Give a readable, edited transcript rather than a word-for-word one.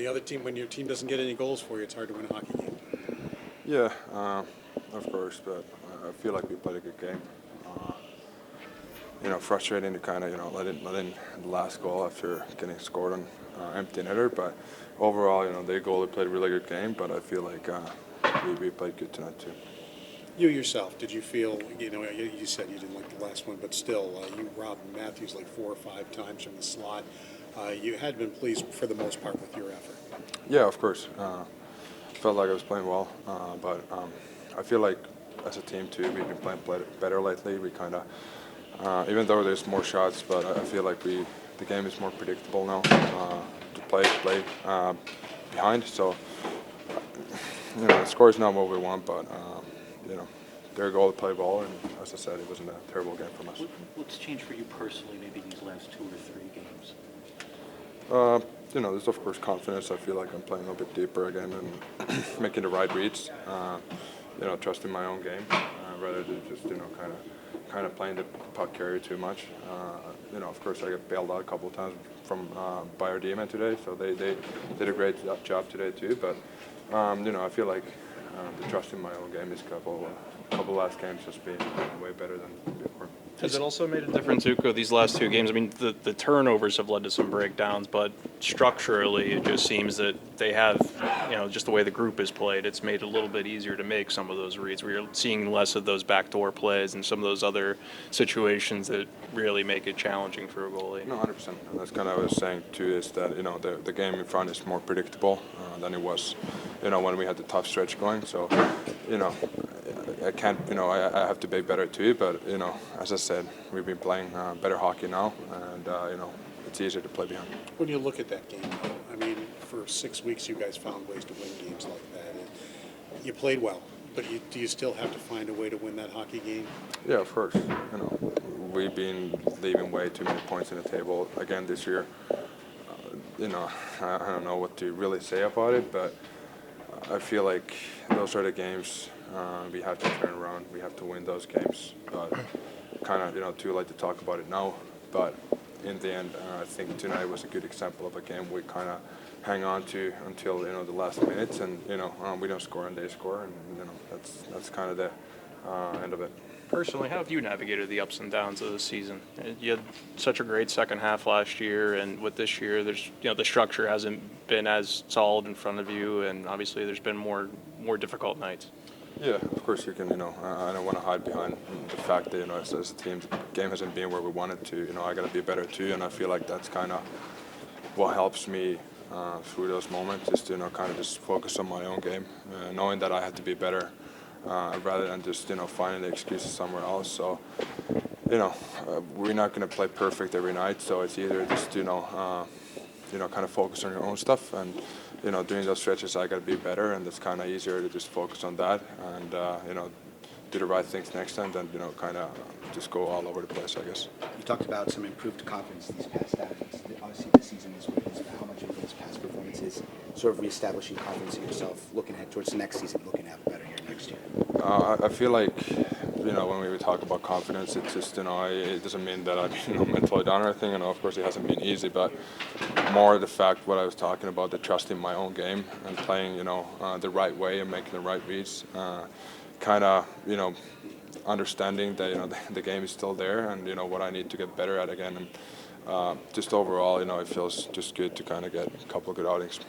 the other team, when your team doesn't get any goals for you, it's hard to win a hockey game. Yeah, of course, but I feel like we played a good game. Frustrating to kind of let in the last goal after getting scored on empty netter. But overall, their goalie played a really good game. But I feel like we played good tonight too. You yourself, did you feel, you said you didn't like the last one, but still, you robbed Matthews like 4 or 5 times from the slot. You had been pleased for the most part with your effort. Yeah, of course. Felt like I was playing well, but I feel like as a team too, we've been playing better lately. We kind of, even though there's more shots, but I feel like the game is more predictable now to play behind. So, the score is not what we want, but their goal to play ball, and as I said, it wasn't a terrible game from us. What's changed for you personally, maybe these last 2 or 3 games? There's of course confidence. I feel like I'm playing a little bit deeper again and making the right reads. Trusting my own game rather than just kind of playing the puck carrier too much. Of course I got bailed out a couple of times from by our D-man today, so they did a great job today too. But I feel like the trust in my own game is couple last games has been way better than before. Has it also made a difference, Ukko, these last 2 games? I mean, the turnovers have led to some breakdowns, but structurally it just seems that they have, just the way the group is played, it's made it a little bit easier to make some of those reads. We're seeing less of those backdoor plays and some of those other situations that really make it challenging for a goalie. No, 100%. And that's kind of what I was saying too, is that the game in front is more predictable than it was, when we had the tough stretch going. So, I can't, I have to be better too. But as I said, we've been playing better hockey now, and it's easier to play behind. When you look at that game, I mean, for 6 weeks you guys found ways to win games like that. And you played well, but do you still have to find a way to win that hockey game? Yeah, of course. We've been leaving way too many points on the table again this year. I don't know what to really say about it, but I feel like those are the games we have to turn around. We have to win those games. But kind of, too late to talk about it now. But in the end, I think tonight was a good example of a game we kind of hang on to until the last minutes, and we don't score and they score, and that's kind of the end of it. Personally, how have you navigated the ups and downs of the season? You had such a great second half last year, and with this year, there's the structure hasn't been as solid in front of you, and obviously there's been more difficult nights. Yeah, of course you can. I don't want to hide behind the fact that as a team, the game hasn't been where we wanted to. I got to be better too, and I feel like that's kind of what helps me through those moments, is to kind of just focus on my own game, knowing that I have to be better. Rather than just finding the excuses somewhere else. So we're not going to play perfect every night. So it's either just kind of focus on your own stuff, and during those stretches I got to be better, and it's kind of easier to just focus on that and do the right things next time than kind of just go all over the place, I guess. You talked about some improved confidence these past outings. Obviously, the season is what it is, but how much of those past performances sort of reestablishing confidence in yourself, looking ahead towards the next season, looking to have a better year next year? I feel like when we talk about confidence, it's just it doesn't mean that I'm mentally down or anything. Of course, it hasn't been easy, but more the fact what I was talking about, the trust in my own game and playing the right way and making the right reads. Kind of understanding that the game is still there, and what I need to get better at again, and just overall it feels just good to kind of get a couple of good outings.